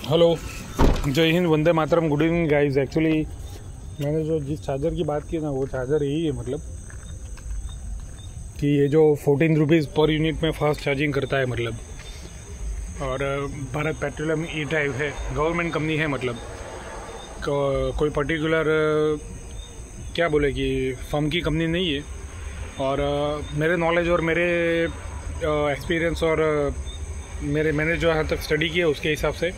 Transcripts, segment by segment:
Hello, जय Hind, Vande Mataram, good evening guys. Actually मैंने जो जिस चार्जर की बात की ना वो चार्जर यही है, मतलब कि ये जो 14 रुपीज़ पर यूनिट में फास्ट चार्जिंग करता है, मतलब। और भारत पेट्रोलियम ई ड्राइव है, गवर्नमेंट कंपनी है, मतलब कोई पर्टिकुलर क्या बोले कि फर्म की कंपनी नहीं है। और मेरे नॉलेज और मेरे एक्सपीरियंस और मैंने जो यहाँ तक स्टडी किया उसके हिसाब से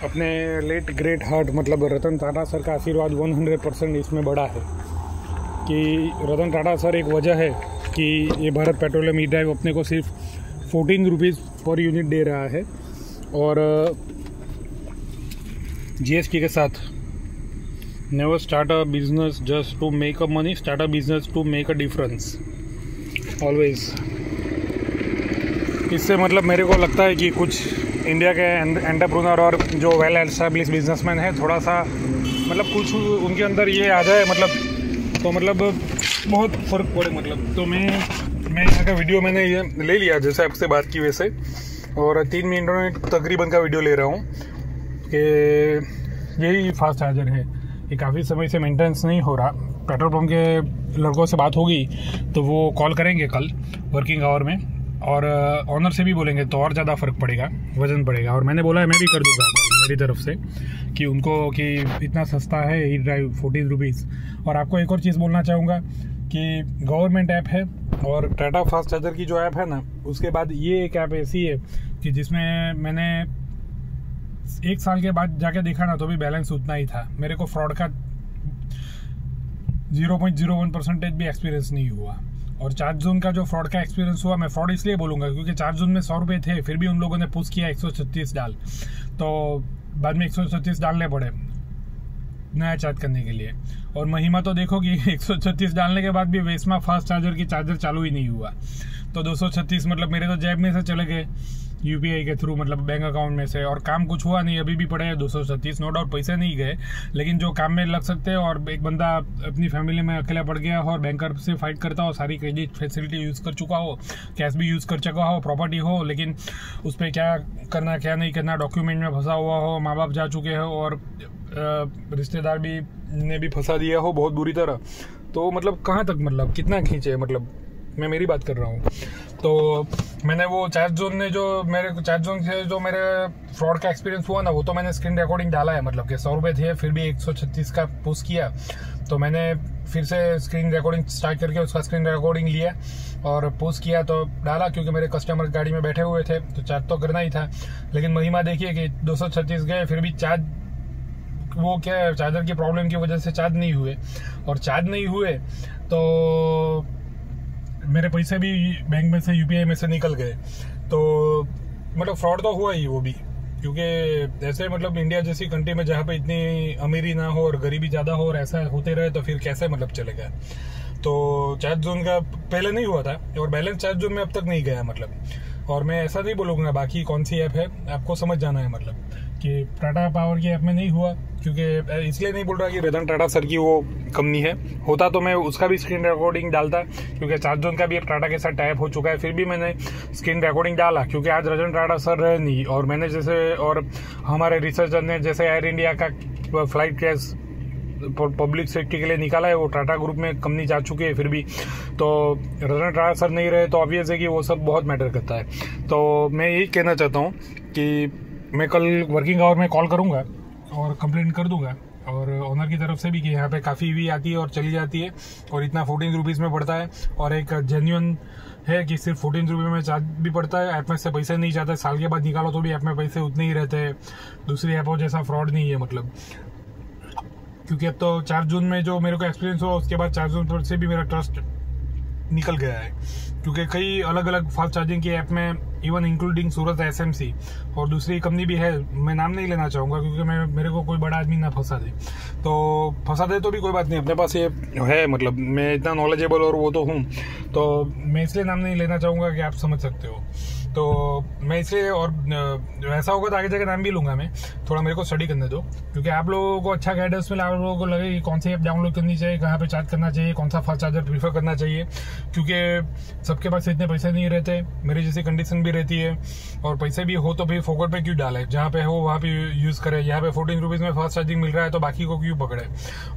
अपने लेट ग्रेट हार्ट मतलब रतन टाटा सर का आशीर्वाद 100% इसमें बड़ा है कि रतन टाटा सर एक वजह है कि ये भारत पेट्रोलियम ई ड्राइव अपने को सिर्फ 14 रुपीज़ पर यूनिट दे रहा है। और जीएसटी के साथ never start a business just to make a money, start a business to make a difference always. इससे मतलब मेरे को लगता है कि कुछ इंडिया के एंटरप्रेन्योर और जो वेल एस्टैब्लिश बिजनेसमैन है, थोड़ा सा मतलब कुछ उनके अंदर ये आ जाए, मतलब तो मतलब बहुत फ़र्क पड़े, मतलब। तो मैं यहाँ का वीडियो मैंने ये ले लिया जैसे आपसे बात की वैसे, और 3 मिनट में तकरीबन का वीडियो ले रहा हूँ कि यही फास्ट चार्जर है। ये काफ़ी समय से मेंटेनेंस नहीं हो रहा। पेट्रोल पंप के लड़कों से बात होगी तो वो कॉल करेंगे कल वर्किंग आवर में, और ऑनर से भी बोलेंगे तो और ज़्यादा फ़र्क पड़ेगा, वजन पड़ेगा। और मैंने बोला है मैं भी कर दूंगा मेरी तरफ से कि उनको कि इतना सस्ता है ई ड्राइव 14 रुपीज़। और आपको एक और चीज़ बोलना चाहूँगा कि गवर्नमेंट ऐप है और टाटा फास्ट चार्जर की जो ऐप है ना, उसके बाद ये एक ऐप ऐसी है कि जिसमें मैंने 1 साल के बाद जाके देखा ना तो भी बैलेंस उतना ही था। मेरे को फ्रॉड का 0.01% भी एक्सपीरियंस नहीं हुआ। और चार्ज जोन का जो फ्रॉड का एक्सपीरियंस हुआ, मैं फ्रॉड इसलिए बोलूँगा क्योंकि चार्ज जोन में 100 रुपये थे, फिर भी उन लोगों ने पुश किया 136 डाल, तो बाद में 136 डालने पड़े नया चार्ज करने के लिए। और महिमा तो देखो कि 136 डालने के बाद भी वेस्मा फास्ट चार्जर की चार्जर चालू ही नहीं हुआ। तो 236 मतलब मेरे तो जेब में से चले गए यूपीआई के थ्रू, मतलब बैंक अकाउंट में से, और काम कुछ हुआ नहीं। अभी भी पड़े हैं 236, नो डाउट पैसे नहीं गए, लेकिन जो काम में लग सकते हैं। और एक बंदा अपनी फैमिली में अकेला पड़ गया हो और बैंकर से फाइट करता हो, सारी क्रेडिट फैसिलिटी यूज़ कर चुका हो, कैश भी यूज़ कर चुका हो, प्रॉपर्टी हो, लेकिन उस पर क्या करना क्या नहीं करना, डॉक्यूमेंट में फंसा हुआ हो, माँ बाप जा चुके हो और रिश्तेदार भी ने भी फंसा दिया हो बहुत बुरी तरह। तो मतलब कहाँ तक, मतलब कितना खींचे, मतलब मैं मेरी बात कर रहा हूँ। तो मैंने वो चार्ज जोन ने जो मेरे चार्ज जोन से जो मेरे फ्रॉड का एक्सपीरियंस हुआ ना, वो तो मैंने स्क्रीन रिकॉर्डिंग डाला है, मतलब कि 100 रुपये थे फिर भी 136 का पुश किया। तो मैंने फिर से स्क्रीन रिकॉर्डिंग स्टार्ट करके उसका स्क्रीन रिकॉर्डिंग लिया और पुश किया तो डाला, क्योंकि मेरे कस्टमर गाड़ी में बैठे हुए थे तो चार्ज तो करना ही था। लेकिन महिमा देखिए कि 236 गए फिर भी चार्ज, वो क्या चार्जर की प्रॉब्लम की वजह से चार्ज नहीं हुए। और चार्ज नहीं हुए तो मेरे पैसे भी बैंक में से यूपीआई में से निकल गए। तो मतलब फ्रॉड तो हुआ ही वो भी, क्योंकि ऐसे मतलब इंडिया जैसी कंट्री में जहाँ पे इतनी अमीरी ना हो और गरीबी ज़्यादा हो और ऐसा होते रहे तो फिर कैसे मतलब चलेगा। तो चार्ज जोन का पहले नहीं हुआ था और बैलेंस चार्ज जोन में अब तक नहीं गया, मतलब। और मैं ऐसा नहीं बोलूँगा बाकी कौन सी ऐप है, आपको समझ जाना है, मतलब कि टाटा पावर की ऐप में नहीं हुआ, क्योंकि इसलिए नहीं बोल रहा कि रतन टाटा सर की वो कंपनी है। होता तो मैं उसका भी स्क्रीन रिकॉर्डिंग डालता, क्योंकि चार्ज जोन का भी एक टाटा के साथ टाइप हो चुका है। फिर भी मैंने स्क्रीन रिकॉर्डिंग डाला क्योंकि आज रतन टाटा सर रहे नहीं, और मैंने जैसे और हमारे रिसर्चर ने जैसे एयर इंडिया का फ्लाइट क्रैश पब्लिक सेफ्टी के लिए निकाला है, वो टाटा ग्रुप में कंपनी जा चुकी है, फिर भी तो रतन टाटा सर नहीं रहे तो ऑब्वियस है कि वो सब बहुत मैटर करता है। तो मैं यही कहना चाहता हूँ कि मैं कल वर्किंग आवर में कॉल करूँगा और कंप्लेंट कर दूंगा, और ओनर की तरफ से भी कि यहाँ पे काफ़ी ईवी आती है और चली जाती है और इतना 14 रुपीज़ में पड़ता है। और एक जेन्युइन है कि सिर्फ 14 रुपये में चार्ज भी पड़ता है, ऐप में से पैसे नहीं जाते, साल के बाद निकालो तो भी ऐप में पैसे उतने ही रहते हैं। दूसरी ऐपों जैसा फ्रॉड नहीं है, मतलब। क्योंकि अब तो चार्ज जोन में जो मेरे को एक्सपीरियंस हुआ उसके बाद चार्ज जोन पर से भी मेरा ट्रस्ट निकल गया है, क्योंकि कई अलग अलग फास्ट चार्जिंग की ऐप में, इवन इंक्लूडिंग सूरत एसएमसी और दूसरी कंपनी भी है, मैं नाम नहीं लेना चाहूँगा क्योंकि मेरे को कोई बड़ा आदमी ना फंसा दे। तो फंसा दे तो भी कोई बात नहीं, अपने पास ये है, मतलब मैं इतना नॉलेजेबल और वो तो हूँ, तो मैं इसलिए नाम नहीं लेना चाहूँगा कि आप समझ सकते हो। तो मैं इसलिए, और ऐसा होगा तो आगे जाकर नाम भी लूंगा मैं, थोड़ा मेरे को स्टडी करने दो, क्योंकि आप लोगों को अच्छा गाइडेंस मिला, आप लोगों को लगे कि कौन सी ऐप डाउनलोड करनी चाहिए, कहाँ पे चार्ज करना चाहिए, कौन सा फास्ट चार्जर प्रीफर करना चाहिए, क्योंकि सबके पास इतने पैसे नहीं रहते, मेरी जैसी कंडीशन भी रहती है, और पैसे भी हो तो भी फोकट पे क्यों डाले, जहाँ पे हो वहाँ पे यूज़ करे। यहाँ पे 14 रुपीज़ में फास्ट चार्जिंग मिल रहा है तो बाकी को क्यों पकड़े।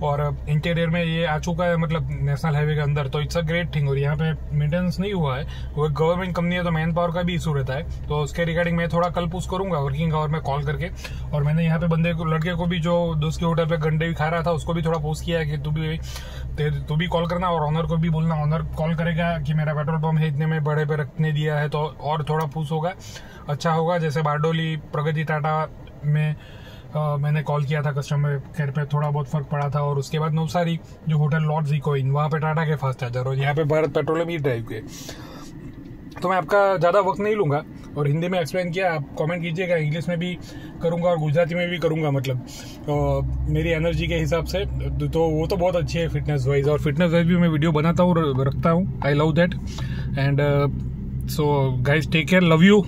और इंटीरियर में ये आ चुका है, मतलब नेशनल हाईवे के अंदर, तो इट्स अ ग्रेट थिंग। और यहाँ पे मेंटेनेंस नहीं हुआ है, वो गवर्नमेंट कंपनी है तो मैन पावर का भी इशू रहता है, तो उसके रिगार्डिंग मैं थोड़ा कल पूछ करूंगा वर्किंग आवर में कॉल करके। और मैंने यहाँ पे बंदे को, लड़के को भी जो दोस्त के होटल पे गंडे भी खा रहा था, उसको भी थोड़ा पूछ किया कि तू भी कॉल करना, और ऑनर को भी बोलना, ऑनर कॉल करेगा कि मेरा पेट्रोल पंप है इतने में बड़े पे रखने दिया है, तो और थोड़ा पूछ होगा, अच्छा होगा। जैसे बारडोली प्रगति टाटा में मैंने कॉल किया था कस्टमर केयर पे, थोड़ा बहुत फर्क पड़ा था। और उसके बाद नवसारी जो होटल लॉर्ड इकोइन, वहाँ पे टाटा के फास्ट चार्जर, और यहाँ पे भारत पेट्रोलियम ही ड्राइव के। तो मैं आपका ज़्यादा वक्त नहीं लूँगा, और हिंदी में एक्सप्लेन किया, आप कमेंट कीजिएगा, इंग्लिश में भी करूँगा और गुजराती में भी करूँगा, मतलब मेरी एनर्जी के हिसाब से। तो वो तो बहुत अच्छी है फिटनेस वाइज, और फिटनेस वाइज भी मैं वीडियो बनाता हूँ और रखता हूँ। I love that, and so guys take care, love you.